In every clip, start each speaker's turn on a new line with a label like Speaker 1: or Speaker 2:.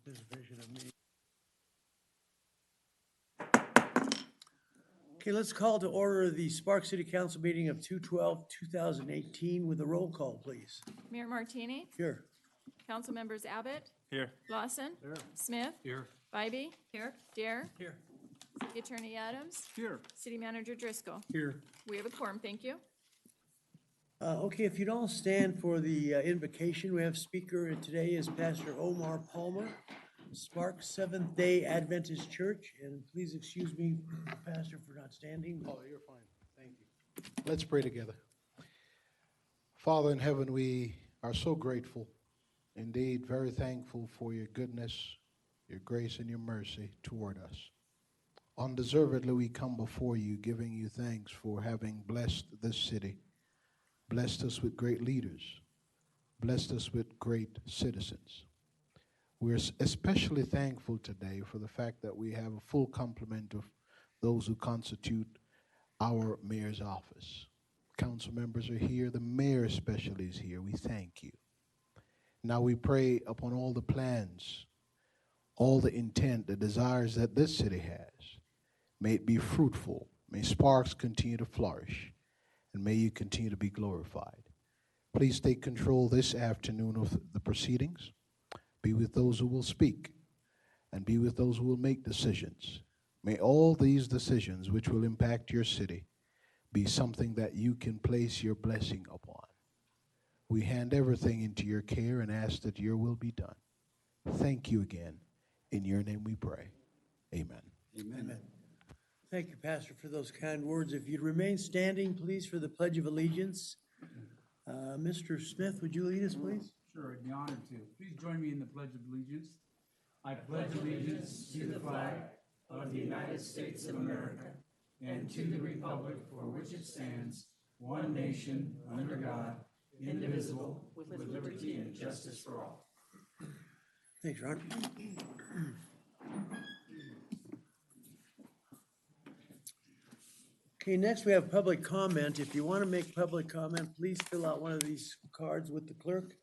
Speaker 1: Anticipation of me. Okay, let's call to order the Sparks City Council meeting of 2/12/2018 with a roll call, please.
Speaker 2: Mayor Martini,
Speaker 1: Here.
Speaker 2: council members Abbott,
Speaker 3: Here.
Speaker 2: Lawson, Smith,
Speaker 3: Here.
Speaker 2: Bybee, Here, Dare,
Speaker 3: Here.
Speaker 2: City Attorney Adams,
Speaker 3: Here.
Speaker 2: City Manager Driscoll.
Speaker 3: Here.
Speaker 2: We have a quorum, thank you.
Speaker 1: Okay, if you'd all stand for the invocation, we have speaker today is Pastor Omar Palmer, Sparks Seventh-day Adventist Church, and please excuse me, Pastor, for not standing.
Speaker 4: Oh, you're fine. Thank you. Let's pray together. Father in heaven, we are so grateful, indeed very thankful for your goodness, your grace, and your mercy toward us. Undeservedly, we come before you, giving you thanks for having blessed this city, blessed us with great leaders, blessed us with great citizens. We're especially thankful today for the fact that we have a full complement of those who constitute our mayor's office. Council members are here. The mayor especially is here. We thank you. Now we pray upon all the plans, all the intent, the desires that this city has. May it be fruitful. May Sparks continue to flourish. And may you continue to be glorified. Please take control this afternoon of the proceedings. Be with those who will speak and be with those who will make decisions. May all these decisions which will impact your city be something that you can place your blessing upon. We hand everything into your care and ask that your will be done. Thank you again. In your name we pray. Amen.
Speaker 1: Amen. Thank you, Pastor, for those kind words. If you'd remain standing, please, for the Pledge of Allegiance. Mr. Smith, would you lead us, please?
Speaker 5: Sure, I'd be honored to. Please join me in the Pledge of Allegiance. I pledge allegiance to the flag of the United States of America and to the republic for which it stands, one nation, under God, indivisible, with liberty and justice for all.
Speaker 1: Thanks, Ron. Okay, next we have public comment. If you want to make public comment, please fill out one of these cards with the clerk,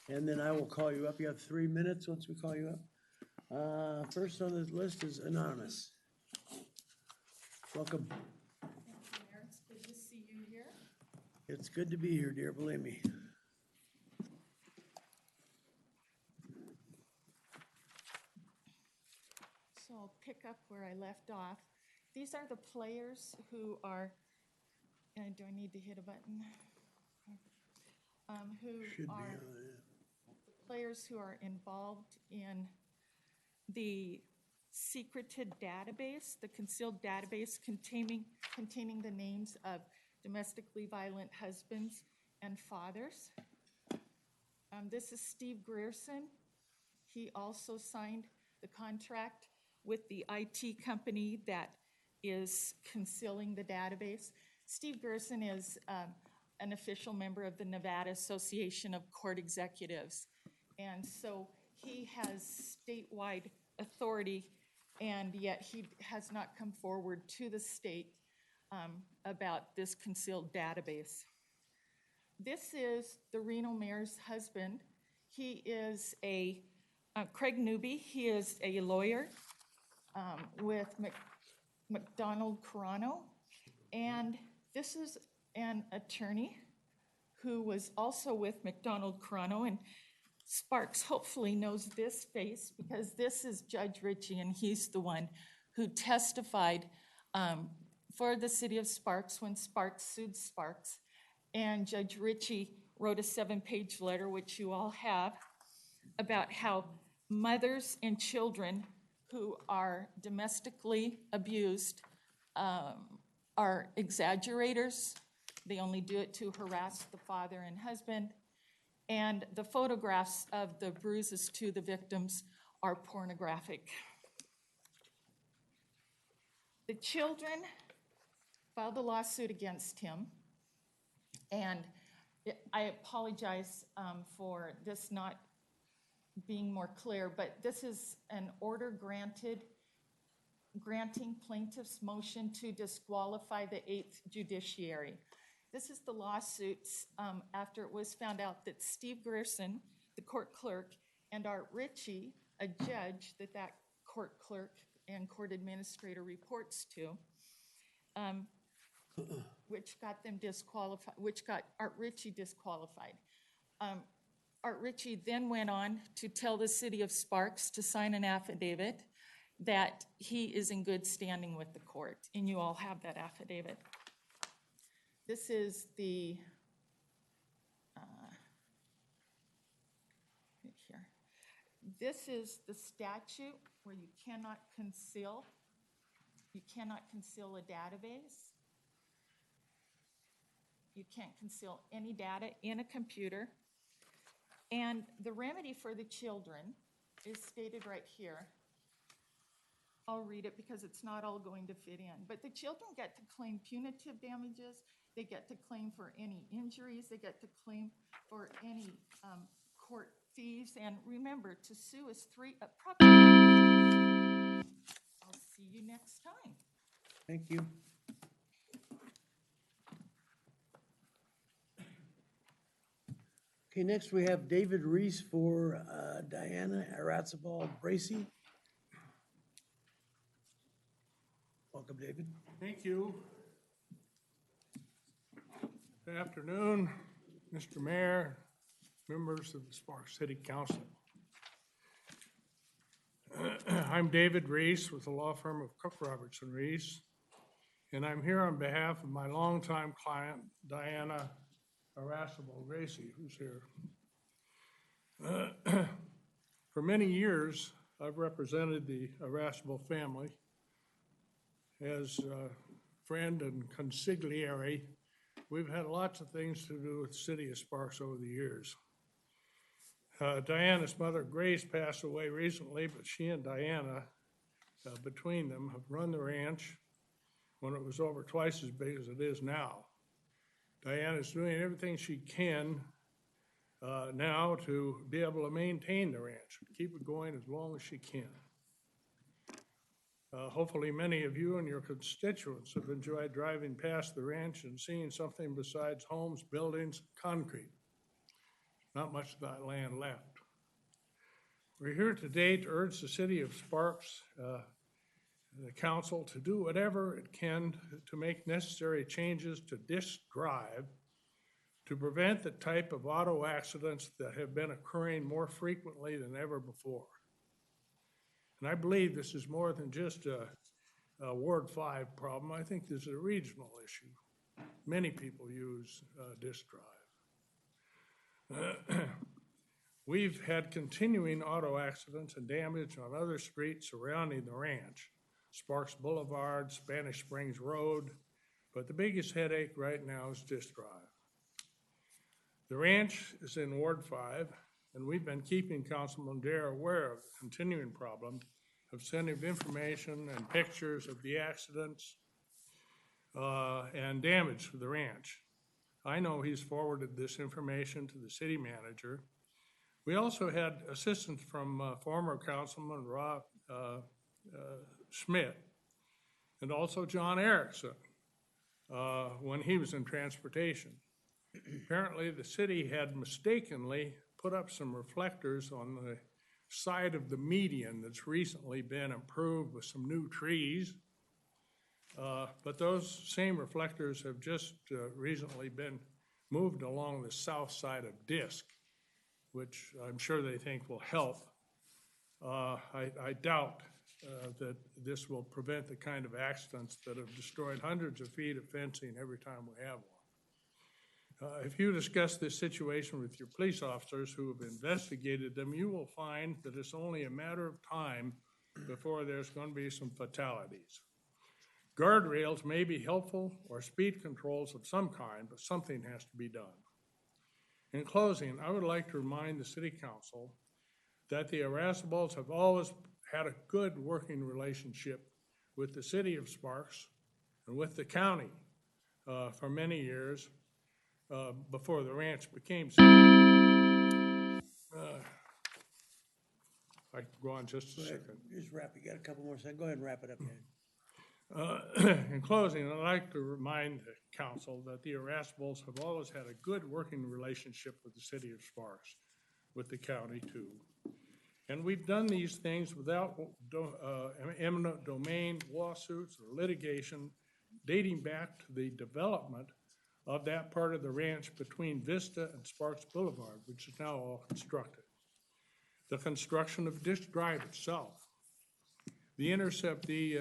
Speaker 1: and then I will call you up. You have 3 minutes once we call you up. First on the list is Anonymous. Welcome.
Speaker 2: Thank you, Mayor. It's good to see you here.
Speaker 1: It's good to be here, dear, believe me.
Speaker 2: So I'll pick up where I left off. These are the players who are, and do I need to hit a button? Who
Speaker 1: Should be,
Speaker 2: are the players who are involved in the secreted database, the concealed database containing the names of domestically violent husbands and fathers. This is Steve Grierson. He also signed the contract with the IT company that is concealing the database. Steve Grierson is an official member of the Nevada Association of Court Executives. And so he has statewide authority, and yet he has not come forward to the state about this concealed database. This is the Reno mayor's husband. He is Craig Newby. He is a lawyer with McDonald Carano. And this is an attorney who was also with McDonald Carano. And Sparks hopefully knows this face because this is Judge Ritchie, and he's the one who testified for the city of Sparks when Sparks sued Sparks. And Judge Ritchie wrote a 7-page letter, which you all have, about how mothers and children who are domestically abused are exaggerators. They only do it to harass the father and husband. And the photographs of the bruises to the victims are pornographic. The children filed a lawsuit against him. And I apologize for this not being more clear, but this is an order granting plaintiff's motion to disqualify the 8th Judiciary. This is the lawsuits after it was found out that Steve Grierson, the court clerk, and Art Ritchie, a judge that that court clerk and court administrator reports to, which got them disqualified, which got Art Ritchie disqualified. Art Ritchie then went on to tell the city of Sparks to sign an affidavit that he is in good standing with the court, and you all have that affidavit. This is the, right here. This is the statute where you cannot conceal a database. You can't conceal any data in a computer. And the remedy for the children is stated right here. I'll read it because it's not all going to fit in. But the children get to claim punitive damages. They get to claim for any injuries. They get to claim for any court fees. And remember, to sue is approximately. I'll see you next time.
Speaker 1: Thank you. Okay, next we have David Reese for Diana Aratzabal Bracy. Welcome, David.
Speaker 3: Thank you. Good afternoon, Mr. Mayor, members of the Sparks City Council. I'm David Reese with the law firm of Cook Robertson Reese, and I'm here on behalf of my longtime client, Diana Aratzabal Bracy, who's here. For many years, I've represented the Aratzabal family as a friend and consigliere. We've had lots of things to do with the city of Sparks over the years. Diana's mother, Grace, passed away recently, but she and Diana, between them, have run the ranch when it was over twice as big as it is now. Diana's doing everything she can now to be able to maintain the ranch, keep it going as long as she can. Hopefully many of you and your constituents have enjoyed driving past the ranch and seeing something besides homes, buildings, concrete. Not much of that land left. We're here today to urge the city of Sparks, the council, to do whatever it can to make necessary changes to Disc Drive to prevent the type of auto accidents that have been occurring more frequently than ever before. And I believe this is more than just a Ward 5 problem. I think this is a regional issue. Many people use Disc Drive. We've had continuing auto accidents and damage on other streets surrounding the ranch, Sparks Boulevard, Spanish Springs Road, but the biggest headache right now is Disc Drive. The ranch is in Ward 5, and we've been keeping Councilman Dare aware of the continuing problem of sending information and pictures of the accidents and damage to the ranch. I know he's forwarded this information to the city manager. We also had assistance from former Councilman Rob Schmidt and also John Erickson when he was in transportation. Apparently the city had mistakenly put up some reflectors on the side of the median that's recently been improved with some new trees. But those same reflectors have just recently been moved along the south side of Disc, which I'm sure they think will help. I doubt that this will prevent the kind of accidents that have destroyed hundreds of feet of fencing every time we have one. If you discuss this situation with your police officers who have investigated them, you will find that it's only a matter of time before there's going to be some fatalities. Guardrails may be helpful or speed controls of some kind, but something has to be done. In closing, I would like to remind the City Council that the Aratzabals have always had a good working relationship with the City of Sparks and with the county for many years before the ranch became city. I can go on just a second.
Speaker 1: Just wrap, you got a couple more seconds. Go ahead and wrap it up, Dan.
Speaker 3: In closing, I'd like to remind the council that the Aratzabals have always had a good working relationship with the city of Sparks, with the county too. And we've done these things without eminent domain lawsuits or litigation dating back to the development of that part of the ranch between Vista and Sparks Boulevard, which is now all constructed. The construction of Dish Drive itself, the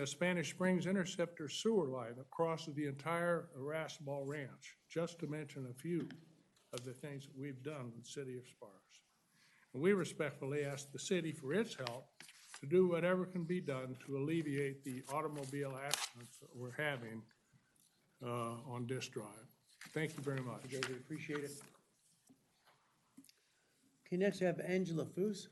Speaker 3: Spanish Springs Interceptor sewer line that crosses the entire Irasable Ranch, just to mention a few of the things that we've done with the city of Sparks. And we respectfully ask the city for its help to do whatever can be done to alleviate the automobile accidents that we're having on Dish Drive. Thank you very much.
Speaker 1: We appreciate it. Okay, next we have Angela Foos.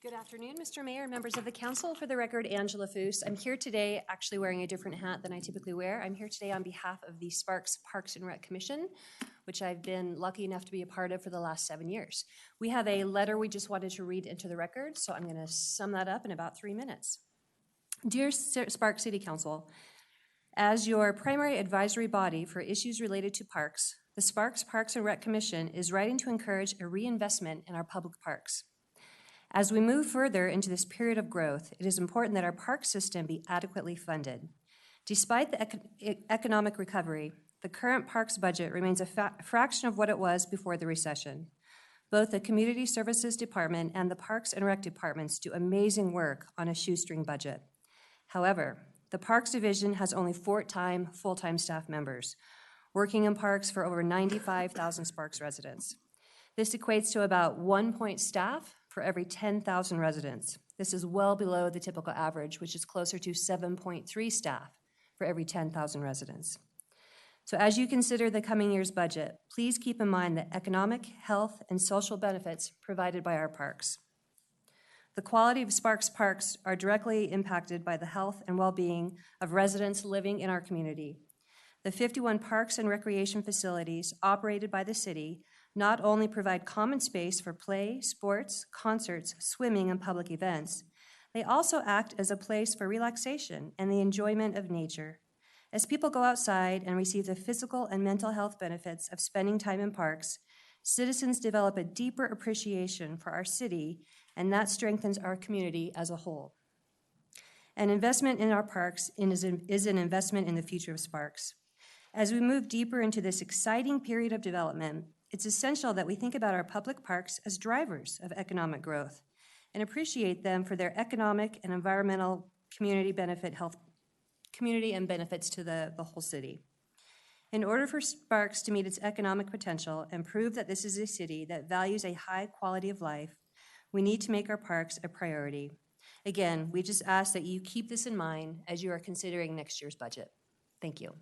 Speaker 6: Good afternoon, Mr. Mayor, members of the council. For the record, Angela Foos. I'm here today actually wearing a different hat than I typically wear. I'm here today on behalf of the Sparks Parks and Rec Commission, which I've been lucky enough to be a part of for the last 7 years. We have a letter we just wanted to read into the record, so I'm going to sum that up in about 3 minutes. Dear Sparks City Council, as your primary advisory body for issues related to parks, the Sparks Parks and Rec Commission is writing to encourage a reinvestment in our public parks. As we move further into this period of growth, it is important that our park system be adequately funded. Despite the economic recovery, the current parks budget remains a fraction of what it was before the recession. Both the Community Services Department and the Parks and Rec Departments do amazing work on a shoestring budget. However, the Parks Division has only 4 full-time staff members, working in parks for over 95,000 Sparks residents. This equates to about 1 point staff for every 10,000 residents. This is well below the typical average, which is closer to 7.3 staff for every 10,000 residents. So as you consider the coming year's budget, please keep in mind the economic, health, and social benefits provided by our parks. The quality of Sparks parks are directly impacted by the health and well-being of residents living in our community. The 51 parks and recreation facilities operated by the city not only provide common space for play, sports, concerts, swimming, and public events, they also act as a place for relaxation and the enjoyment of nature. As people go outside and receive the physical and mental health benefits of spending time in parks, citizens develop a deeper appreciation for our city, and that strengthens our community as a whole. An investment in our parks is an investment in the future of Sparks. As we move deeper into this exciting period of development, it's essential that we think about our public parks as drivers of economic growth and appreciate them for their economic and environmental community and benefits to the whole city. In order for Sparks to meet its economic potential and prove that this is a city that values a high quality of life, we need to make our parks a priority. Again, we just ask that you keep this in mind as you are considering next year's budget. Thank you.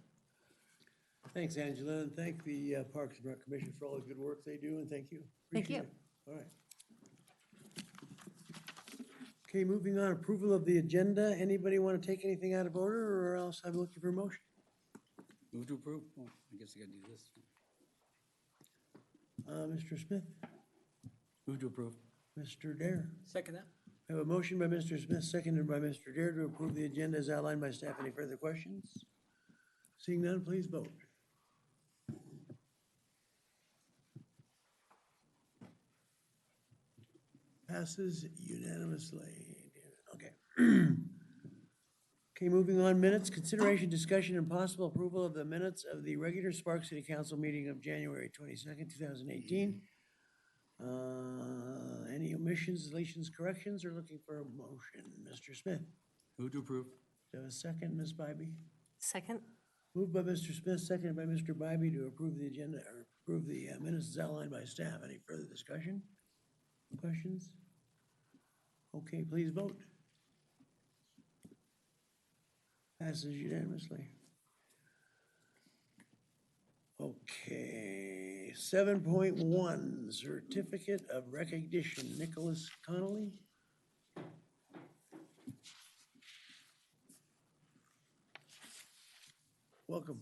Speaker 1: Thanks, Angela, and thank the Parks and Rec Commission for all the good work they do, and thank you.
Speaker 6: Thank you.
Speaker 1: Appreciate it. All right. Okay, moving on, approval of the agenda. Anybody want to take anything out of order, or else I'm looking for a motion?
Speaker 5: Move to approve. Oh, I guess I gotta do this.
Speaker 1: Mr. Smith,
Speaker 5: Move to approve.
Speaker 1: Mr. Dare.
Speaker 5: Second that.
Speaker 1: I have a motion by Mr. Smith, seconded by Mr. Dare to approve the agenda as outlined by staff. Any further questions? Seeing none, please vote. Passes unanimously. Okay. Okay, moving on, minutes, consideration, discussion, and possible approval of the minutes of the regular Sparks City Council meeting of January 22nd, 2018. Any omissions, deletions, corrections, or looking for a motion? Mr. Smith,
Speaker 5: Move to approve.
Speaker 1: do you have a second, Ms. Bybee?
Speaker 6: Second.
Speaker 1: Moved by Mr. Smith, seconded by Mr. Bybee to approve the agenda, or approve the minutes as outlined by staff. Any further discussion? Questions? Okay, please vote. Passes unanimously. Okay, 7.1, Certificate of Recognition, Nicholas Connolly. Welcome.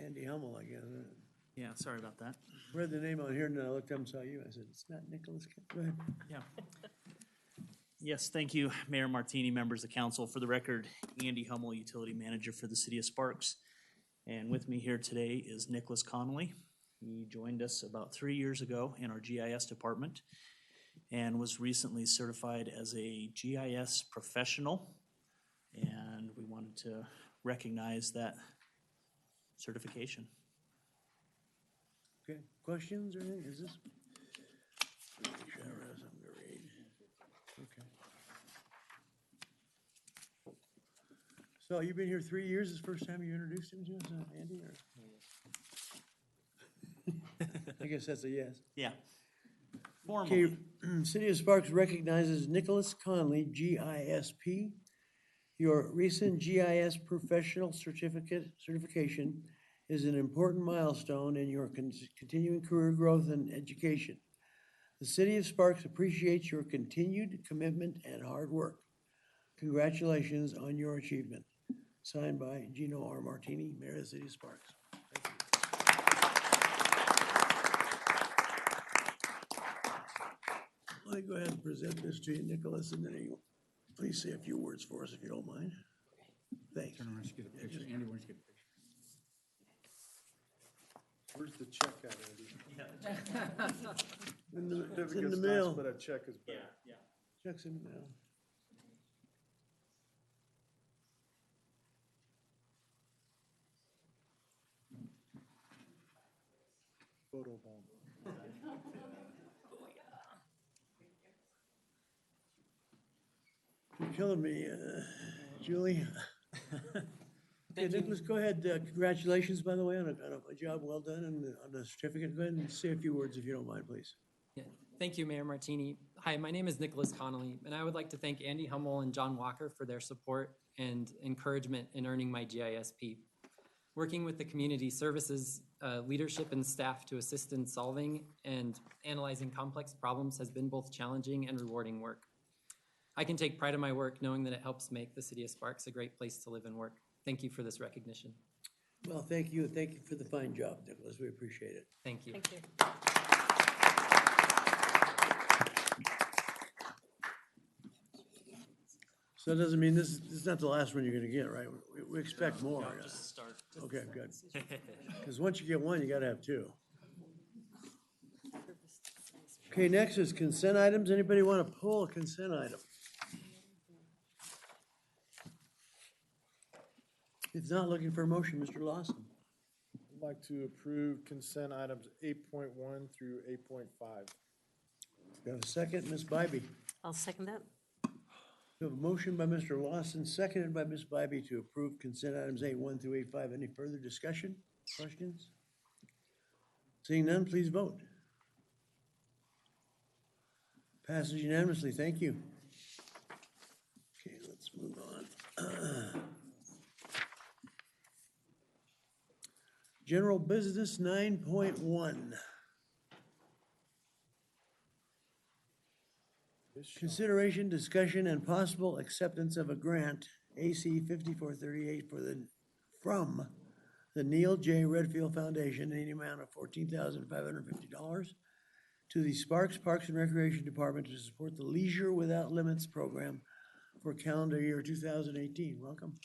Speaker 1: Andy Hummel, I guess.
Speaker 7: Yeah, sorry about that.
Speaker 1: Read the name on here and then I looked up and saw you. I said, it's not Nicholas. Go ahead.
Speaker 7: Yeah. Yes, thank you, Mayor Martini, members of council. For the record, Andy Hummel, Utility Manager for the City of Sparks. And with me here today is Nicholas Connolly. He joined us about 3 years ago in our GIS department and was recently certified as a GIS professional. And we wanted to recognize that certification.
Speaker 1: Okay, questions or anything? Is this? Make sure I have something to read. Okay. So you've been here 3 years, this is the first time you introduced him to us, Andy, or? I guess that's a yes.
Speaker 7: Yeah.
Speaker 1: Okay,
Speaker 7: Formally.
Speaker 1: City of Sparks recognizes Nicholas Conley, GISP. Your recent GIS professional certification is an important milestone in your continuing career growth and education. The City of Sparks appreciates your continued commitment and hard work. Congratulations on your achievement. Signed by Gino R. Martini, Mayor of the City of Sparks. Let me go ahead and present this to you, Nicholas, and then you please say a few words for us if you don't mind. Thanks.
Speaker 5: Turn around, just get a picture. Andy, why don't you get a picture?
Speaker 8: Where's the check at, Andy?
Speaker 1: It's in the mail.
Speaker 8: But a check is better.
Speaker 7: Yeah.
Speaker 1: Check's in the mail.
Speaker 8: Photo bomb.
Speaker 1: You're killing me, Julie. Okay, Nicholas, go ahead. Congratulations, by the way, on a job well done and on the certificate. Go ahead and say a few words if you don't mind, please.
Speaker 9: Yeah. Thank you, Mayor Martini. Hi, my name is Nicholas Connolly, and I would like to thank Andy Hummel and John Walker for their support and encouragement in earning my GISP. Working with the community services leadership and staff to assist in solving and analyzing complex problems has been both challenging and rewarding work. I can take pride in my work knowing that it helps make the City of Sparks a great place to live and work. Thank you for this recognition.
Speaker 1: Well, thank you. Thank you for the fine job, Nicholas. We appreciate it.
Speaker 9: Thank you.
Speaker 6: Thank you.
Speaker 1: So that doesn't mean this is not the last one you're gonna get, right? We expect more.
Speaker 7: No, just a start.
Speaker 1: Okay, good. Because once you get one, you gotta have two. Okay, next is consent items. Anybody want to pull a consent item? If not, looking for a motion, Mr. Lawson.
Speaker 8: I'd like to approve consent items 8.1 through 8.5.
Speaker 1: We have a second, Ms. Bybee.
Speaker 10: I'll second that.
Speaker 1: We have a motion by Mr. Lawson, seconded by Ms. Bybee to approve consent items 8.1 through 8.5. Any further discussion, questions? Seeing none, please vote. Passes unanimously. Thank you. Okay, let's move on. General business 9.1. Consideration, discussion, and possible acceptance of a grant, AC 5438 from the Neil J. Redfield Foundation in the amount of $14,550 to the Sparks Parks and Recreation Department to support the Leisure Without Limits program for calendar year 2018. Welcome.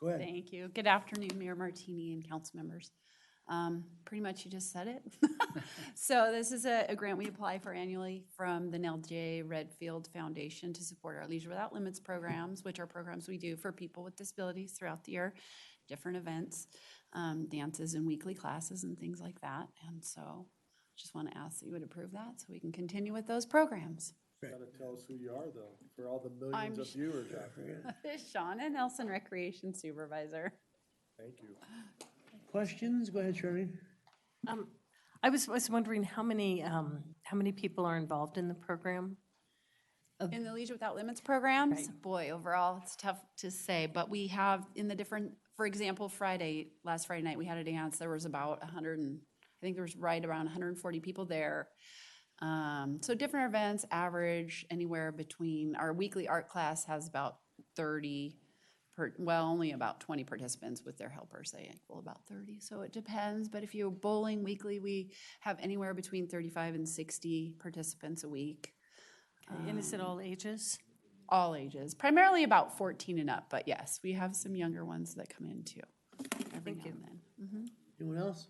Speaker 1: Go ahead.
Speaker 11: Thank you. Good afternoon, Mayor Martini and council members. Pretty much you just said it. So this is a grant we apply for annually from the Neil J. Redfield Foundation to support our Leisure Without Limits programs, which are programs we do for people with disabilities throughout the year, different events, dances and weekly classes and things like that. And so just want to ask that you would approve that so we can continue with those programs.
Speaker 8: Gotta tell us who you are, though, for all the millions
Speaker 11: I'm
Speaker 8: of viewers out there.
Speaker 11: Shauna Nelson, Recreation Supervisor.
Speaker 8: Thank you.
Speaker 1: Questions? Go ahead, Charlene.
Speaker 10: I was wondering how many people are involved in the program?
Speaker 11: In the Leisure Without Limits programs,
Speaker 10: Right.
Speaker 11: boy, overall, it's tough to say, but we have in the different, for example, last Friday night, we had a dance, there was about 100 and, I think there was right around 140 people there. So different events, average anywhere between, our weekly art class has about 30, only about 20 participants with their helpers, they equal about 30. So it depends, but if you're bowling weekly, we have anywhere between 35 and 60 participants a week.
Speaker 10: Okay, and is it all ages?
Speaker 11: all ages, primarily about 14 and up, but yes, we have some younger ones that come in too. Every now and then.
Speaker 1: Anyone else?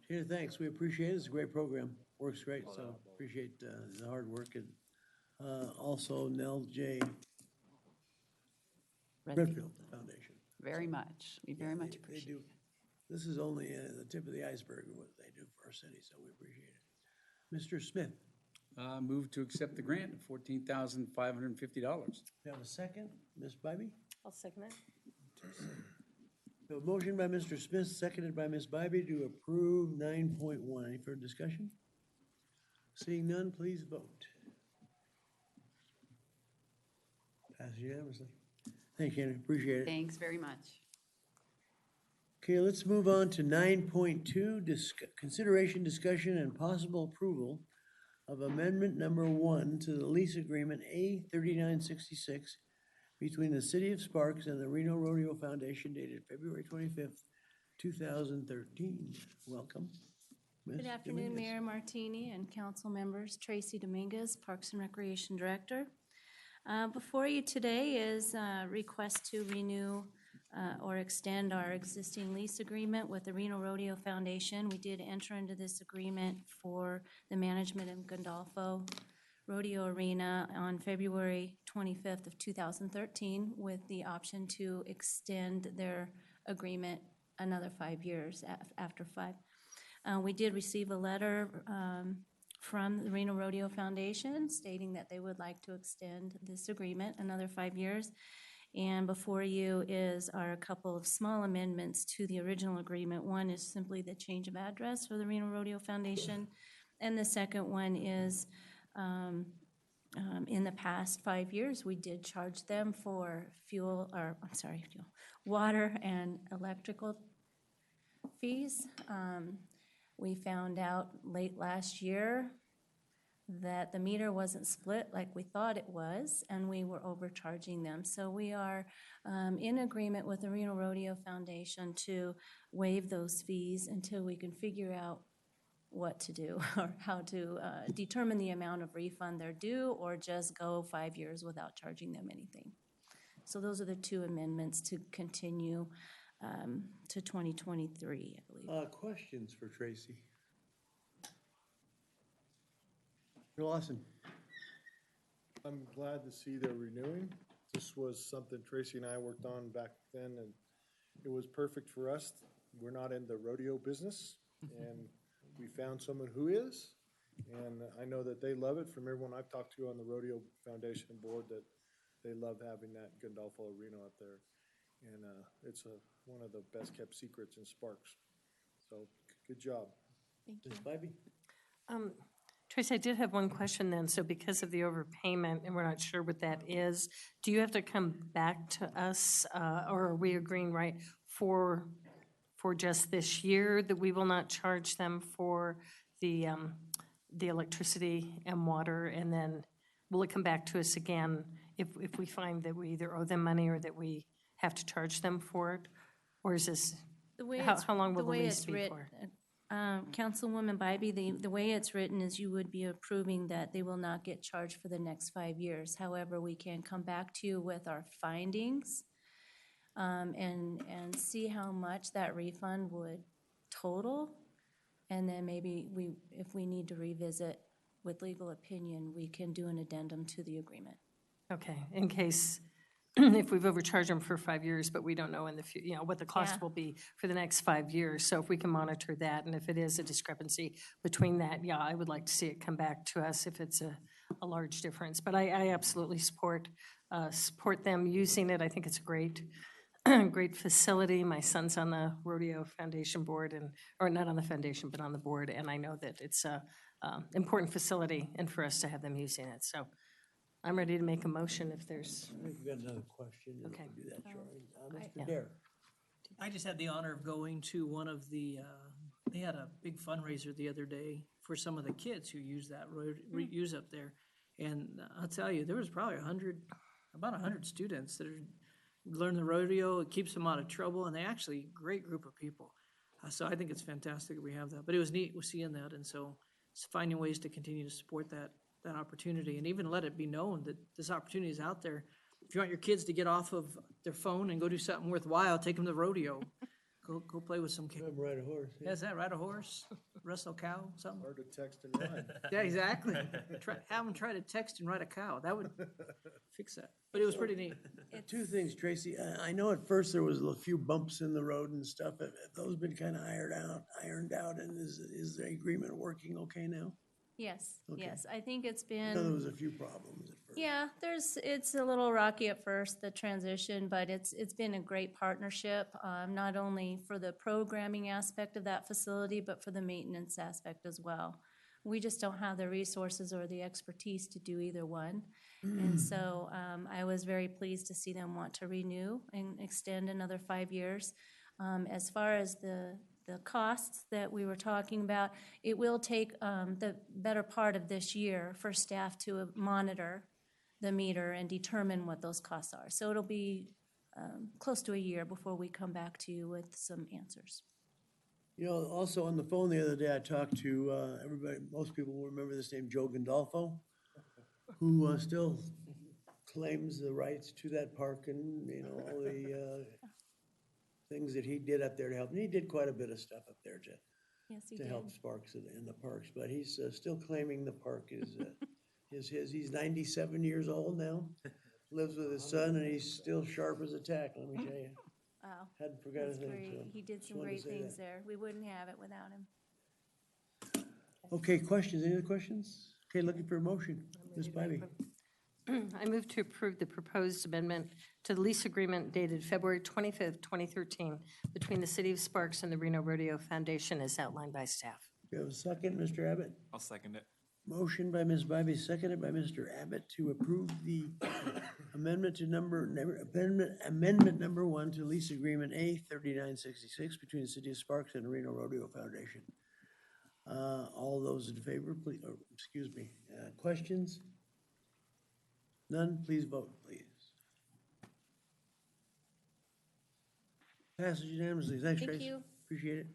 Speaker 1: Tina, thanks. We appreciate it. It's a great program. Works great, so appreciate the hard work. And also Nell J. Redfield Foundation.
Speaker 11: Very much. We very much
Speaker 1: They
Speaker 11: appreciate
Speaker 1: do.
Speaker 11: it.
Speaker 1: This is only the tip of the iceberg of what they do for our city, so we appreciate it. Mr. Smith,
Speaker 5: Move to accept the grant of $14,550.
Speaker 1: you have a second? Ms. Bybee?
Speaker 10: I'll second it.
Speaker 1: A motion by Mr. Smith, seconded by Ms. Bybee to approve 9.1. Any further discussion? Seeing none, please vote. Passes unanimously. Thank you, Andy. Appreciate it.
Speaker 11: Thanks very much.
Speaker 1: Okay, let's move on to 9.2, consideration, discussion, and possible approval of amendment number 1 to the lease agreement A 3966 between the City of Sparks and the Reno Rodeo Foundation dated February 25th, 2013. Welcome. Ms.
Speaker 12: Good afternoon,
Speaker 1: Dominguez.
Speaker 12: Mayor Martini and council members. Tracy Dominguez, Parks and Recreation Director. Before you today is a request to renew or extend our existing lease agreement with the Reno Rodeo Foundation. We did enter into this agreement for the management of Gandolfo Rodeo Arena on February 25th of 2013 with the option to extend their agreement another 5 years after 5. We did receive a letter from the Reno Rodeo Foundation stating that they would like to extend this agreement another 5 years. And before you are a couple of small amendments to the original agreement. One is simply the change of address for the Reno Rodeo Foundation. And the second one is in the past 5 years, we did charge them for water and electrical fees. We found out late last year that the meter wasn't split like we thought it was, and we were overcharging them. So we are in agreement with the Reno Rodeo Foundation to waive those fees until we can figure out what to do or how to determine the amount of refund they're due or just go 5 years without charging them anything. So those are the two amendments to continue to 2023, I believe.
Speaker 1: Questions for Tracy? Mr. Lawson?
Speaker 8: I'm glad to see they're renewing. This was something Tracy and I worked on back then, and it was perfect for us. We're not in the rodeo business, and we found someone who is, and I know that they love it. From everyone I've talked to on the Rodeo Foundation board, that they love having that Gandolfo Arena up there. And it's one of the best-kept secrets in Sparks. So, good job.
Speaker 12: Thank you.
Speaker 1: Ms. Bybee?
Speaker 10: Tracy, I did have one question then. So because of the overpayment, and we're not sure what that is, do you have to come back to us, or are we agreeing, right, for just this year that we will not charge them for the electricity and water, and then will it come back to us again if we find that we either owe them money or that we have to charge them for it? Or is this, how long will the lease be for?
Speaker 12: Councilwoman Bybee, the way it's written is you would be approving that they will not get charged for the next 5 years. However, we can come back to you with our findings and see how much that refund would total. And then maybe if we need to revisit with legal opinion, we can do an addendum to the agreement.
Speaker 10: Okay, in case, if we've overcharged them for 5 years, but we don't know in the future, what the cost
Speaker 12: Yeah.
Speaker 10: will be for the next 5 years. So if we can monitor that, and if it is a discrepancy between that, yeah, I would like to see it come back to us if it's a large difference. But I absolutely support them using it. I think it's a great facility. My son's on the Rodeo Foundation board, or not on the foundation, but on the board, and I know that it's a important facility and for us to have them using it. So I'm ready to make a motion if there's.
Speaker 1: I think we've got another question. and we
Speaker 10: Okay.
Speaker 1: can do that shortly. Mr.
Speaker 10: Yeah.
Speaker 1: Dare?
Speaker 13: I just had the honor of going to one of the, they had a big fundraiser the other day for some of the kids who use that road, use up there. And I'll tell you, there was probably about 100 students that are learn the rodeo. It keeps them out of trouble, and they actually, great group of people. So I think it's fantastic that we have that. But it was neat seeing that, and so it's finding ways to continue to support that that opportunity and even let it be known that this opportunity is out there. If you want your kids to get off of their phone and go do something worthwhile, take them to rodeo. Go play with some kids.
Speaker 1: Have 'em ride a horse.
Speaker 13: Yeah, is that ride a horse, wrestle a cow, something?
Speaker 8: Hard to text and ride.
Speaker 13: Yeah, exactly. Have them try to text and ride a cow. That would fix that. But it was pretty neat.
Speaker 1: Two things, Tracy. I know at first there was a few bumps in the road and stuff. Have those been kind of ironed out, and is the agreement working okay now?
Speaker 12: Yes,
Speaker 1: Okay.
Speaker 12: yes, I think it's
Speaker 1: I know there
Speaker 12: been,
Speaker 1: was a few problems at first.
Speaker 12: yeah, it's a little rocky at first, the transition, but it's been a great partnership, not only for the programming aspect of that facility, but for the maintenance aspect as well. We just don't have the resources or the expertise to do either one. And so I was very pleased to see them want to renew and extend another 5 years. As far as the costs that we were talking about, it will take the better part of this year for staff to monitor the meter and determine what those costs are. So it'll be close to a year before we come back to you with some answers.
Speaker 1: You know, also on the phone the other day, I talked to everybody, most people will remember this name, Joe Gandolfo, who still claims the rights to that park and, you know, all the things that he did up there to help. And he did quite a bit of stuff up there
Speaker 12: Yes, he
Speaker 1: to
Speaker 12: did.
Speaker 1: help Sparks in the parks, but he's still claiming the park is his. He's 97 years old now, lives with his son, and he's still sharp as a tack, let me tell you.
Speaker 12: Wow,
Speaker 1: Hadn't forgot a
Speaker 12: that's
Speaker 1: thing.
Speaker 12: great.
Speaker 1: So
Speaker 12: He did
Speaker 1: just
Speaker 12: some
Speaker 1: wanted to
Speaker 12: great
Speaker 1: say
Speaker 12: things
Speaker 1: that.
Speaker 12: there. We wouldn't have it without him.
Speaker 1: Okay, questions, any other questions? Okay, looking for a motion. Ms. Bybee.
Speaker 10: I move to approve the proposed amendment to the lease agreement dated February 25th, 2013, between the City of Sparks and the Reno Rodeo Foundation as outlined by staff.
Speaker 1: You have a second, Mr. Abbott?
Speaker 14: I'll second it.
Speaker 1: Motion by Ms. Bybee, seconded by Mr. Abbott to approve the amendment number 1 to lease agreement A 3966 between the City of Sparks and the Reno Rodeo Foundation. All those in favor, please, questions? None, please vote, please. Passes unanimously. Thanks,
Speaker 12: Thank
Speaker 1: Tracy.
Speaker 12: you.
Speaker 1: Appreciate it.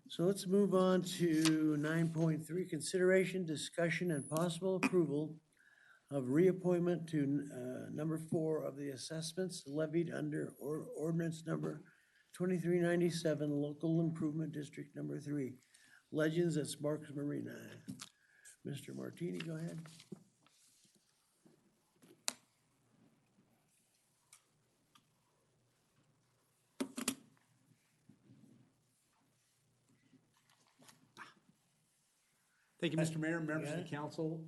Speaker 1: So let's move on to 9.3, consideration, discussion, and possible approval of reappointment to number 4 of the assessments levied under ordinance number 2397, Local Improvement District number 3, Legends at Sparks Marina. Mr. Martini, go ahead.
Speaker 5: Thank you, Mr. Mayor, members of the council.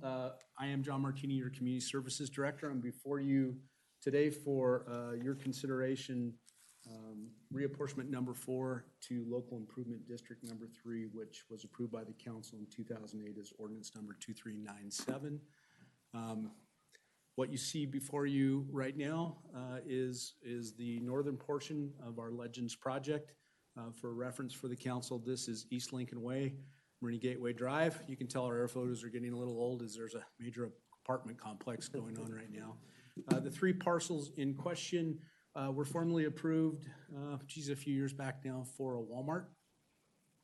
Speaker 5: I am John Martini, your Community Services Director. I'm before you today for your consideration, reapportionment number 4 to Local Improvement District number 3, which was approved by the council in 2008 as ordinance number 2397. What you see before you right now is the northern portion of our Legends project. For reference for the council, this is East Lincoln Way, Marina Gateway Drive. You can tell our air photos are getting a little old as there's a major apartment complex going on right now. The 3 parcels in question were formally approved, a few years back now for a Walmart.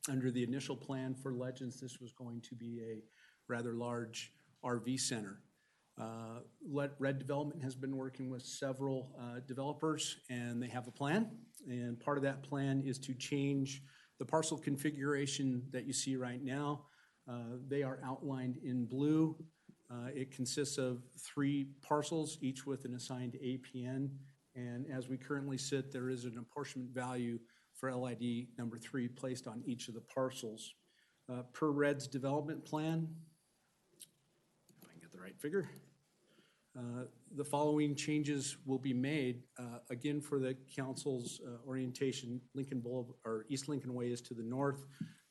Speaker 5: Under the initial plan for Legends, this was going to be a rather large RV center. Red Development has been working with several developers, and they have a plan. And part of that plan is to change the parcel configuration that you see right now. They are outlined in blue. It consists of 3 parcels, each with an assigned APN. And as we currently sit, there is an apportionment value for LID number 3 placed on each of the parcels. Per Red's development plan, if I can get the right figure, the following changes will be made. Again, for the council's orientation, Lincoln Boulevard, or East Lincoln Way is to the north.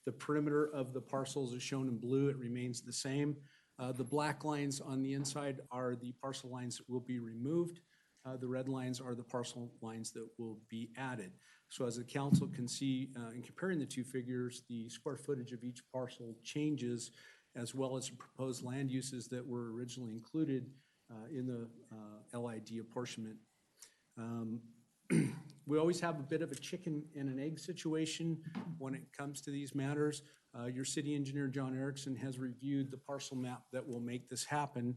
Speaker 5: The perimeter of the parcels is shown in blue. It remains the same. The black lines on the inside are the parcel lines that will be removed. The red lines are the parcel lines that will be added. So as the council can see, in comparing the 2 figures, the square footage of each parcel changes, as well as the proposed land uses that were originally included in the LID apportionment. We always have a bit of a chicken and an egg situation when it comes to these matters. Your city engineer, John Erickson, has reviewed the parcel map that will make this happen.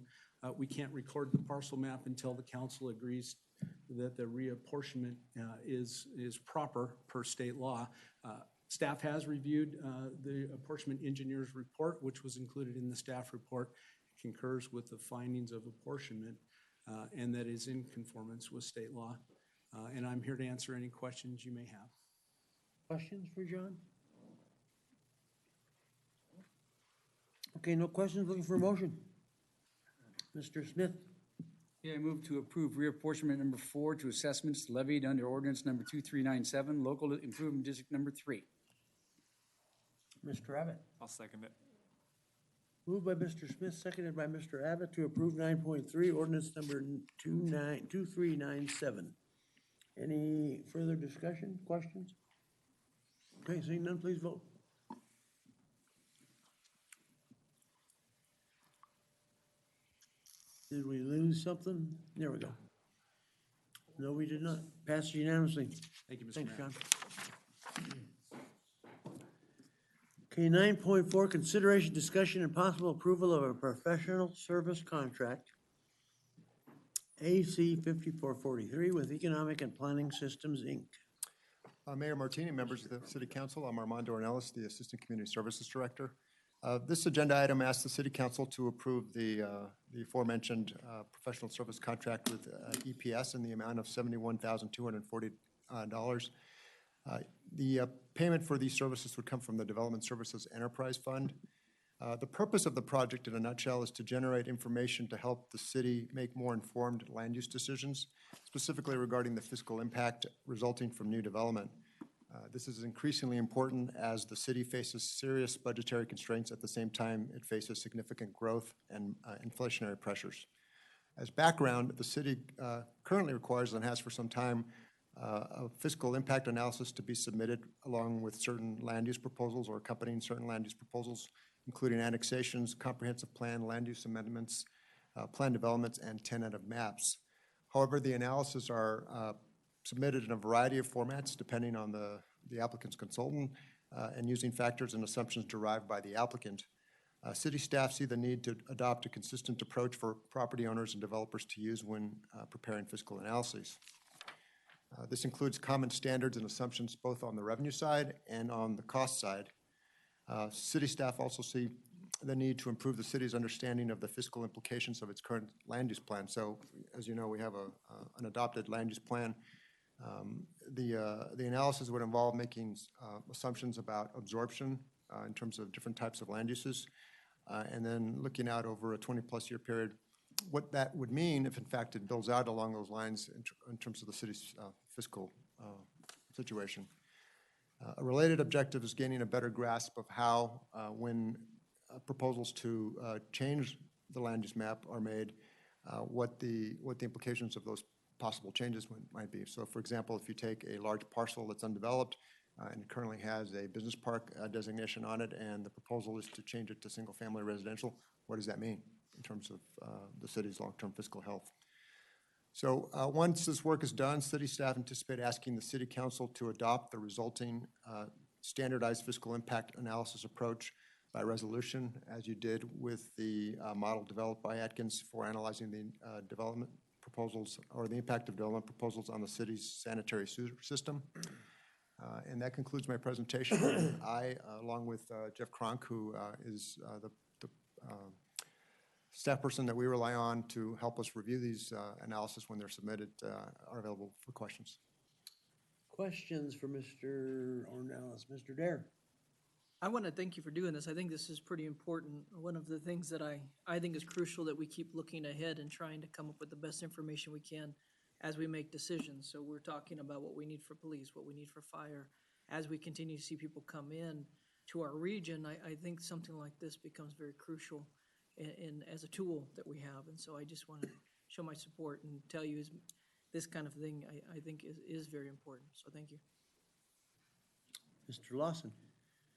Speaker 5: We can't record the parcel map until the council agrees that the reapportionment is proper per state law. Staff has reviewed the apportionment engineer's report, which was included in the staff report, concurs with the findings of apportionment, and that is in conformance with state law. And I'm here to answer any questions you may have.
Speaker 1: Questions for John? Okay, no questions, looking for a motion. Mr. Smith,
Speaker 14: Yeah, I move to approve reapportionment number 4 to assessments levied under ordinance number 2397, local improvement district number 3.
Speaker 1: Mr. Abbott.
Speaker 15: I'll second it.
Speaker 1: Moved by Mr. Smith, seconded by Mr. Abbott to approve 9.3, ordinance number 2397. Any further discussion, questions? Okay, seeing none, please vote. Did we lose something? There we go. No, we did not. Passed unanimously.
Speaker 5: Thank you, Mr.
Speaker 1: Thanks,
Speaker 5: Mayor.
Speaker 1: John. Okay, 9.4, consideration, discussion, and possible approval of a professional service contract, AC 5443 with Economic and Planning Systems, Inc.
Speaker 16: Mayor Martini, members of the City Council, I'm Armando Ornelas, the Assistant Community Services Director. This agenda item asks the City Council to approve the aforementioned professional service contract with EPS in the amount of $71,240. The payment for these services would come from the Development Services Enterprise Fund. The purpose of the project, in a nutshell, is to generate information to help the city make more informed land use decisions, specifically regarding the fiscal impact resulting from new development. This is increasingly important as the city faces serious budgetary constraints. At the same time, it faces significant growth and inflationary pressures. As background, the city currently requires and has for some time a fiscal impact analysis to be submitted along with certain land use proposals or accompanying certain land use proposals, including annexations, comprehensive plan, land use amendments, plan developments, and tentative maps. However, the analysis are submitted in a variety of formats depending on the applicant's consultant and using factors and assumptions derived by the applicant. City staff see the need to adopt a consistent approach for property owners and developers to use when preparing fiscal analyses. This includes common standards and assumptions both on the revenue side and on the cost side. City staff also see the need to improve the city's understanding of the fiscal implications of its current land use plan. So, as you know, we have an adopted land use plan. The analysis would involve making assumptions about absorption in terms of different types of land uses, and then looking out over a 20-plus year period, what that would mean if, in fact, it builds out along those lines in terms of the city's fiscal situation. A related objective is gaining a better grasp of how, when proposals to change the land use map are made, what the implications of those possible changes might be. So, for example, if you take a large parcel that's undeveloped and it currently has a business park designation on it, and the proposal is to change it to single-family residential, what does that mean in terms of the city's long-term fiscal health? So once this work is done, city staff anticipate asking the City Council to adopt the resulting standardized fiscal impact analysis approach by resolution, as you did with the model developed by Atkins for analyzing the development proposals or the impact of development proposals on the city's sanitary sewer system. And that concludes my presentation. I, along with Jeff Kronk, who is the staff person that we rely on to help us review these analysis when they're submitted, are available for questions.
Speaker 1: Questions for Mr. Ornelas? Mr. Dare?
Speaker 13: I want to thank you for doing this. I think this is pretty important. One of the things that I think is crucial that we keep looking ahead and trying to come up with the best information we can as we make decisions. So we're talking about what we need for police, what we need for fire. As we continue to see people come in to our region, I think something like this becomes very crucial in as a tool that we have. And so I just want to show my support and tell you this kind of thing I think is very important. So thank you.
Speaker 1: Mr. Lawson?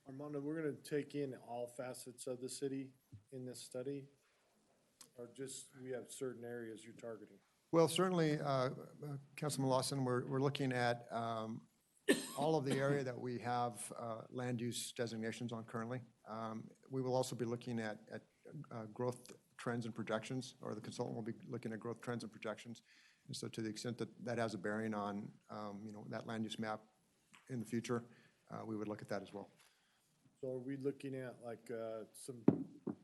Speaker 8: Armando, we're going to take in all facets of the city in this study, or just we have certain areas you're targeting?
Speaker 16: Well, certainly, Councilman Lawson, we're looking at all of the area that we have land use designations on currently. We will also be looking at growth trends and projections, or the consultant will be looking at growth trends and projections. And so to the extent that that has a bearing on, that land use map in the future, we would look at that as well.
Speaker 8: So are we looking at like some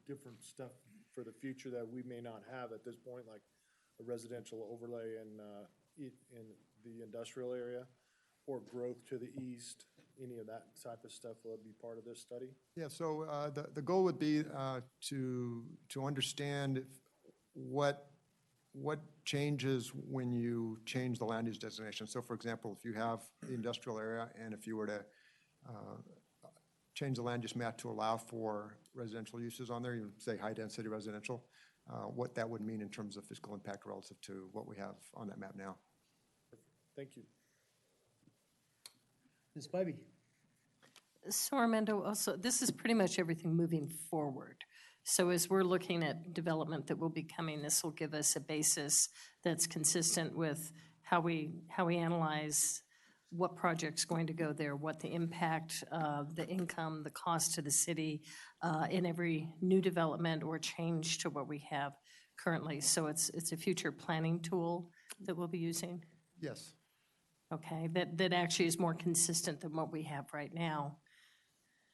Speaker 8: different stuff for the future that we may not have at this point, like a residential overlay in the industrial area, or growth to the east? Any of that type of stuff will be part of this study?
Speaker 16: Yeah, so the goal would be to understand what changes when you change the land use designation. So for example, if you have the industrial area and if you were to change the land use map to allow for residential uses on there, you say high-density residential, what that would mean in terms of fiscal impact relative to what we have on that map now.
Speaker 8: Thank you.
Speaker 1: Ms. Bybee?
Speaker 10: So Armando, also, this is pretty much everything moving forward. So as we're looking at development that will be coming, this will give us a basis that's consistent with how we analyze what project's going to go there, what the impact, the income, the cost to the city in every new development or change to what we have currently. So it's a future planning tool that we'll be using?
Speaker 16: Yes.
Speaker 10: Okay, that actually is more consistent than what we have right now.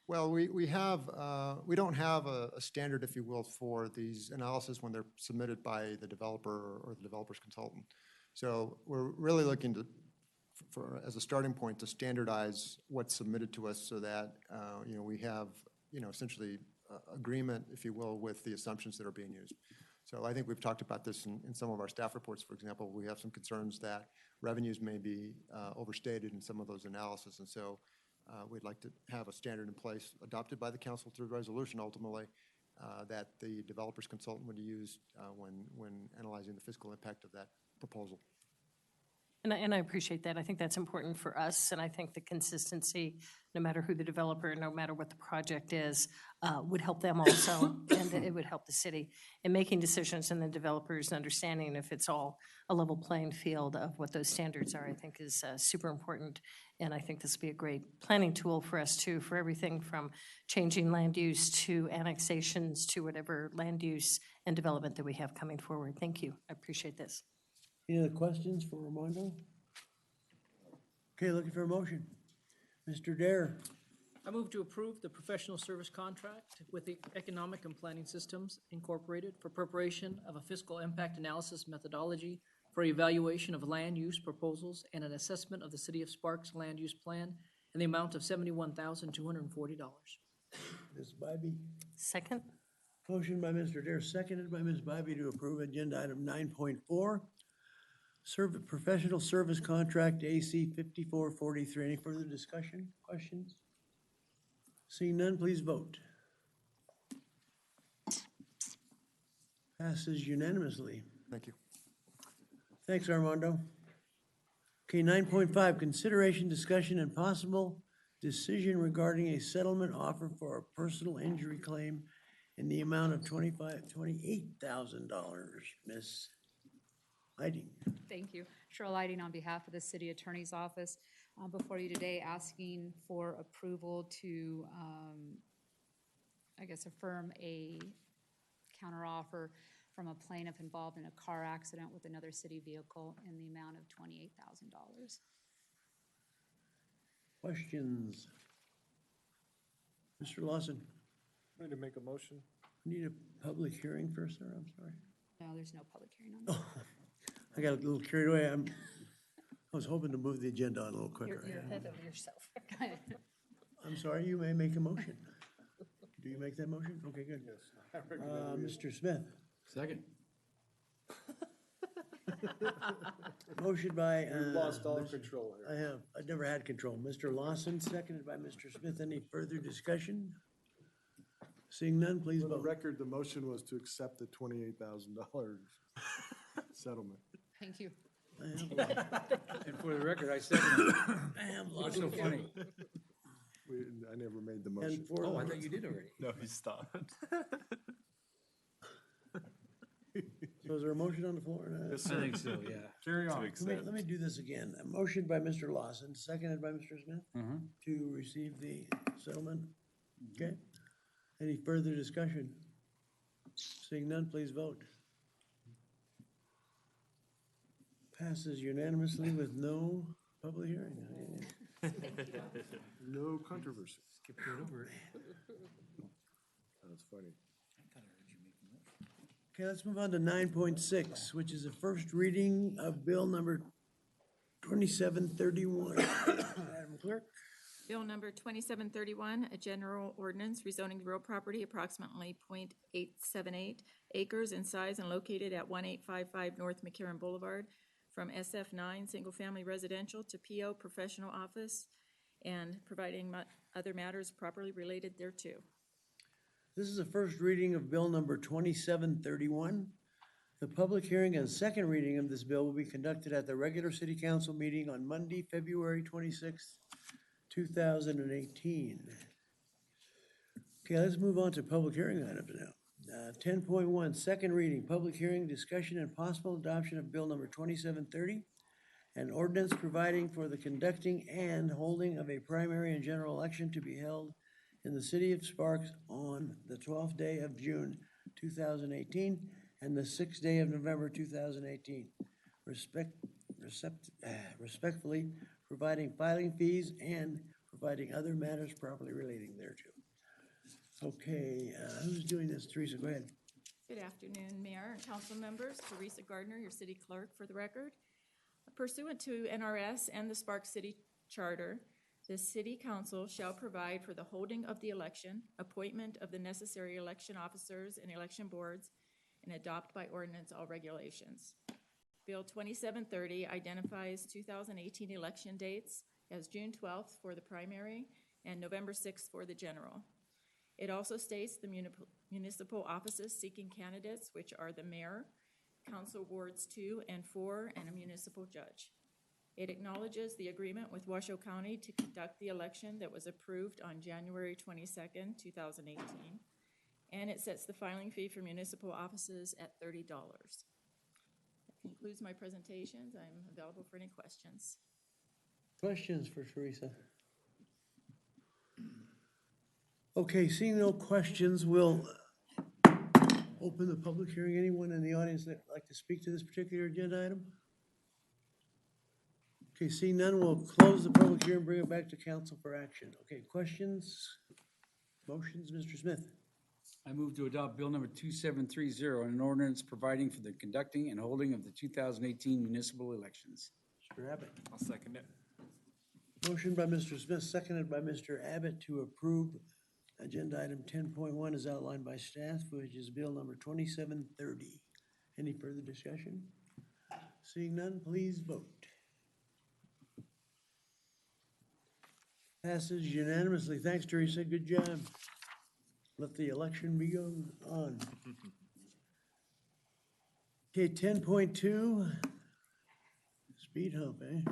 Speaker 16: Well, we don't have a standard, if you will, for these analysis when they're submitted by the developer or the developer's consultant. So we're really looking to, as a starting point, to standardize what's submitted to us so that, we have, essentially agreement, if you will, with the assumptions that are being used. So I think we've talked about this in some of our staff reports. For example, we have some concerns that revenues may be overstated in some of those analyses. And so we'd like to have a standard in place adopted by the council through resolution ultimately that the developer's consultant would use when analyzing the fiscal impact of that proposal.
Speaker 10: And I appreciate that. I think that's important for us, and I think the consistency, no matter who the developer, no matter what the project is, would help them also, and it would help the city in making decisions, and the developers understanding if it's all a level playing field of what those standards are, I think is super important. And I think this would be a great planning tool for us too, for everything from changing land use to annexations to whatever land use and development that we have coming forward. Thank you. I appreciate this.
Speaker 1: Any other questions for Armando? Okay, looking for a motion. Mr. Dare?
Speaker 13: I move to approve the professional service contract with the Economic and Planning Systems Incorporated for preparation of a fiscal impact analysis methodology for evaluation of land use proposals and an assessment of the City of Sparks land use plan in the amount of $71,240.
Speaker 1: Ms. Bybee?
Speaker 10: Second?
Speaker 1: Motion by Mr. Dare, seconded by Ms. Bybee to approve agenda item 9.4. Professional service contract AC 5443. Any further discussion, questions? Seeing none, please vote. Passes unanimously.
Speaker 16: Thank you.
Speaker 1: Thanks, Armando. Okay, 9.5, consideration, discussion, and possible decision regarding a settlement offer for a personal injury claim in the amount of $28,000. Ms. Heiding.
Speaker 15: Thank you. Cheryl Lighting on behalf of the City Attorney's Office. Before you today, asking for approval to, affirm a counteroffer from a plaintiff involved in a car accident with another city vehicle in the amount of $28,000.
Speaker 1: Questions? Mr. Lawson?
Speaker 8: Ready to make a motion?
Speaker 1: Need a public hearing first, sir? I'm sorry.
Speaker 15: No, there's no public hearing on that.
Speaker 1: I got a little carried away. I was hoping to move the agenda on a little quicker.
Speaker 10: You're ahead of yourself.
Speaker 1: I'm sorry, you may make a motion. Do you make that motion? Okay, good.
Speaker 8: Yes. I recommend we-
Speaker 1: Mr. Smith?
Speaker 14: Second.
Speaker 1: Motion by.
Speaker 8: We've lost all control here.
Speaker 1: I have. I've never had control. Mr. Lawson, seconded by Mr. Smith. Any further discussion? Seeing none, please
Speaker 8: For the
Speaker 1: vote.
Speaker 8: record, the motion was to accept the $28,000 settlement.
Speaker 15: Thank you.
Speaker 14: And for the record, I second it. What's so funny?
Speaker 8: I never made the
Speaker 1: And
Speaker 8: motion.
Speaker 1: for
Speaker 14: Oh, I thought you did already.
Speaker 17: No, he stopped.
Speaker 1: So is there a motion on the floor?
Speaker 5: Yes, sir. I think so, yeah.
Speaker 8: Carry on.
Speaker 1: Let me do this again. A motion by Mr. Lawson, seconded by Mr. Smith, to receive the settlement. Okay? Any further discussion? Seeing none, please vote. Passes unanimously with no public hearing.
Speaker 8: No controversy.
Speaker 5: Skipped right over it.
Speaker 8: That's funny.
Speaker 1: Okay, let's move on to 9.6, which is the first reading of bill number 2731. Madam Clerk?
Speaker 2: Bill number 2731, a general ordinance rezoning real property approximately .878 acres in size and located at 1855 North McCarran Boulevard from SF9 Single Family Residential to PO Professional Office and providing other matters properly related thereto.
Speaker 1: This is the first reading of bill number 2731. The public hearing and second reading of this bill will be conducted at the regular city council meeting on Monday, February 26th, 2018. Okay, let's move on to public hearing items now. 10.1, second reading, public hearing, discussion, and possible adoption of bill number 2730, an ordinance providing for the conducting and holding of a primary and general election to be held in the city of Sparks on the 12th day of June 2018 and the 6th day of November 2018. Respectfully providing filing fees and providing other matters properly relating thereto. Okay, who's doing this? Teresa, go ahead.
Speaker 2: Good afternoon, Mayor and council members. Teresa Gardner, your city clerk, for the record. Pursuant to NRS and the Sparks City Charter, the city council shall provide for the holding of the election, appointment of the necessary election officers and election boards, and adopt by ordinance all regulations. Bill 2730 identifies 2018 election dates as June 12th for the primary and November 6th for the general. It also states the municipal offices seeking candidates, which are the mayor, council wards 2 and 4, and a municipal judge. It acknowledges the agreement with Washoe County to conduct the election that was approved on January 22nd, 2018, and it sets the filing fee for municipal offices at $30. That concludes my presentations. I'm available for any questions.
Speaker 1: Questions for Teresa? Okay, seeing no questions, we'll open the public hearing. Anyone in the audience that would like to speak to this particular agenda item? Okay, seeing none, we'll close the public hearing and bring it back to council for action. Okay, questions, motions, Mr. Smith?
Speaker 14: I move to adopt bill number 2730, an ordinance providing for the conducting and holding of the 2018 municipal elections.
Speaker 1: Mr. Abbott?
Speaker 5: I'll second it.
Speaker 1: Motion by Mr. Smith, seconded by Mr. Abbott to approve agenda item 10.1 as outlined by staff, which is bill number 2730. Any further discussion? Seeing none, please vote. Passes unanimously. Thanks, Teresa. Good job. Let the election be on. Okay, 10.2. Speed hump, eh?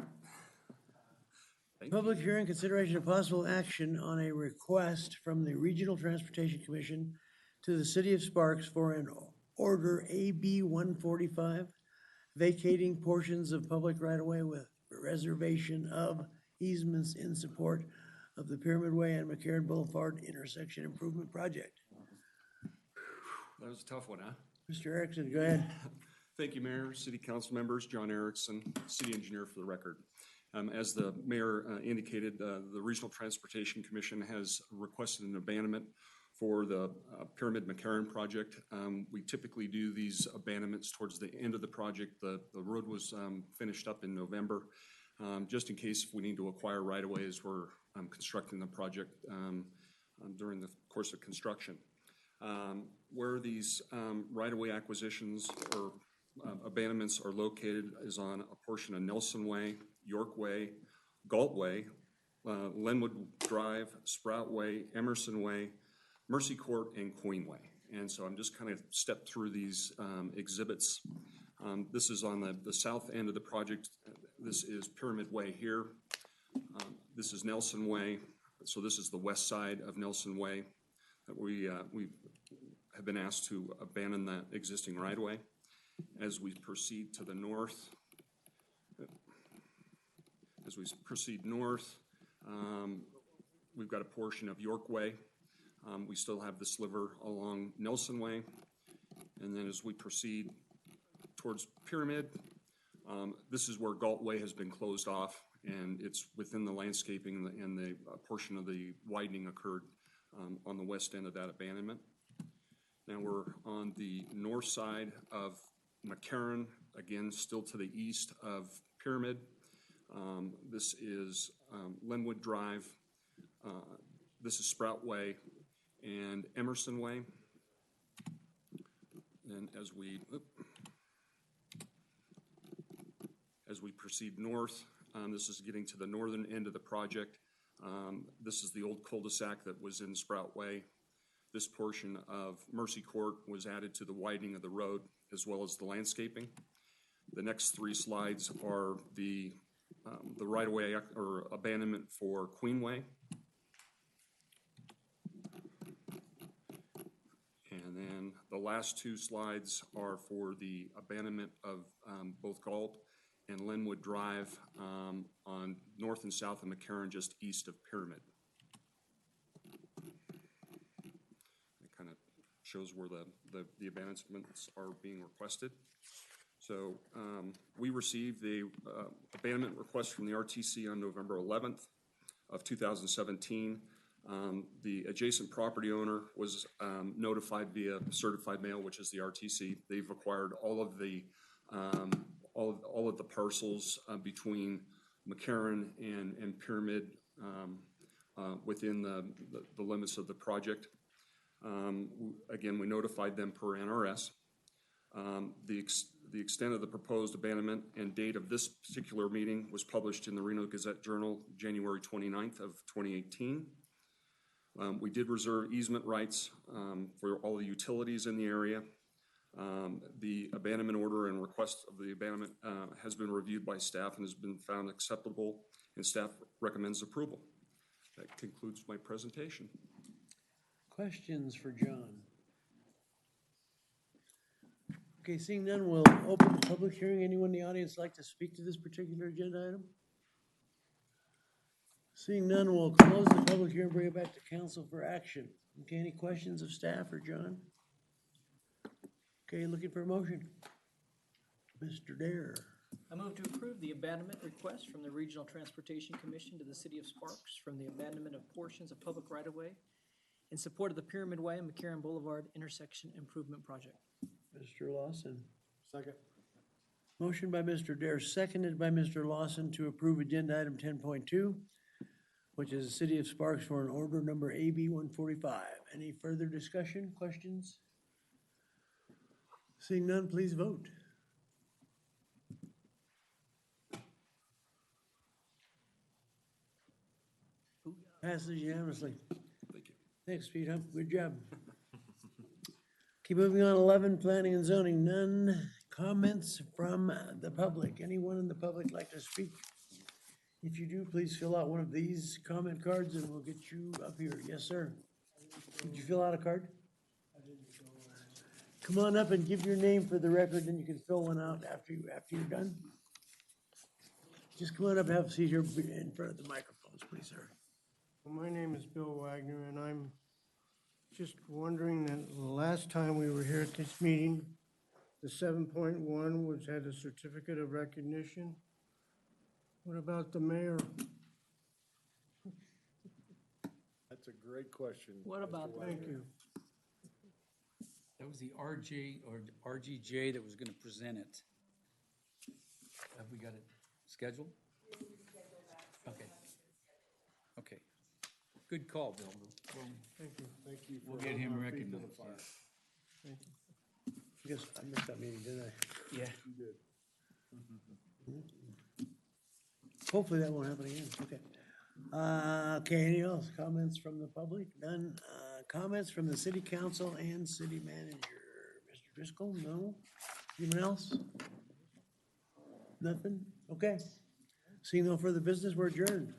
Speaker 1: Public hearing, consideration of possible action on a request from the Regional Transportation Commission to the City of Sparks for an order AB 145, vacating portions of public right-of-way with reservation of easements in support of the Pyramid Way and McCarran Boulevard intersection improvement project.
Speaker 17: That was a tough one, huh?
Speaker 1: Mr. Erickson, go ahead.
Speaker 17: Thank you, Mayor, City Council members, John Erickson, City Engineer for the record. As the Mayor indicated, the Regional Transportation Commission has requested an abandonment for the Pyramid McCarran project. We typically do these abandonments towards the end of the project. The road was finished up in November. Just in case if we need to acquire right-of-way as we're constructing the project during the course of construction. Where these right-of-way acquisitions or abandonments are located is on a portion of Nelson Way, York Way, Galt Way, Lenwood Drive, Sprout Way, Emerson Way, Mercy Court, and Queen Way. And so I'm just kind of stepped through these exhibits. This is on the south end of the project. This is Pyramid Way here. This is Nelson Way. So this is the west side of Nelson Way that we have been asked to abandon that existing right-of-way. As we proceed to the north, we've got a portion of York Way. We still have the sliver along Nelson Way. And then as we proceed towards Pyramid, this is where Galt Way has been closed off, and it's within the landscaping and the portion of the widening occurred on the west end of that abandonment. Now we're on the north side of McCarran, again, still to the east of Pyramid. This is Linwood Drive. This is Sprout Way and Emerson Way. And as we proceed north, this is getting to the northern end of the project. This is the old cul-de-sac that was in Sprout Way. This portion of Mercy Court was added to the widening of the road as well as the landscaping. The next three slides are the right-of-way or abandonment for Queen Way. And then the last two slides are for the abandonment of both Galt and Linwood Drive on north and south of McCarran, just east of Pyramid. It kind of shows where the abandonments are being requested. So we received the abandonment request from the RTC on November 11th of 2017. The adjacent property owner was notified via certified mail, which is the RTC. They've acquired all of the parcels between McCarran and Pyramid within the limits of the project. Again, we notified them per NRS. The extent of the proposed abandonment and date of this particular meeting was published in the Reno Gazette-Journal, January 29th of 2018. We did reserve easement rights for all the utilities in the area. The abandonment order and request of the abandonment has been reviewed by staff and has been found acceptable, and staff recommends approval. That concludes my presentation.
Speaker 1: Questions for John? Okay, seeing none, we'll open the public hearing. Anyone in the audience like to speak to this particular agenda item? Seeing none, we'll close the public hearing and bring it back to council for action. Okay, any questions of staff or John? Okay, looking for a motion. Mr. Dare.
Speaker 13: I move to approve the abandonment request from the Regional Transportation Commission to the City of Sparks from the abandonment of portions of public right-of-way in support of the Pyramid Way and McCarran Boulevard intersection improvement project.
Speaker 1: Mr. Lawson.
Speaker 8: Second.
Speaker 1: Motion by Mr. Dare, seconded by Mr. Lawson to approve agenda item 10.2, which is the City of Sparks for an order number AB 145. Any further discussion, questions? Seeing none, please vote. Passes unanimously.
Speaker 17: Thank you.
Speaker 1: Thanks, Speed Hump. Good job. Keep moving on. 11, planning and zoning. None comments from the public. Anyone in the public like to speak? If you do, please fill out one of these comment cards and we'll get you up here. Yes, sir. Did you fill out a card? Come on up and give your name for the record, and you can fill one out after you're done. Just come on up and have a seat here in front of the microphones, please, sir.
Speaker 18: Well, my name is Bill Wagner, and I'm just wondering that the last time we were here at this meeting, the 7.1 had a certificate of recognition. What about the mayor?
Speaker 8: That's a great question.
Speaker 13: What about
Speaker 8: Mr.
Speaker 13: that?
Speaker 18: Thank you.
Speaker 14: That was the RJ or RGJ that was going to present it. Have we got it scheduled? Okay. Okay. Good call, Bill.
Speaker 18: Thank you.
Speaker 8: Thank you.
Speaker 14: We'll
Speaker 8: for
Speaker 14: get
Speaker 8: holding
Speaker 14: him
Speaker 8: our feet to the
Speaker 14: recognized,
Speaker 8: fire.
Speaker 18: Thank you.
Speaker 1: I guess I missed that meeting, didn't I?
Speaker 14: Yeah.
Speaker 8: You did.
Speaker 1: Hopefully that won't happen again. Okay. Okay, any else? Comments from the public? None. Comments from the city council and city manager. Mr. Driscoll, no? Anyone else? Nothing? Okay. Seeing no further business, we're adjourned.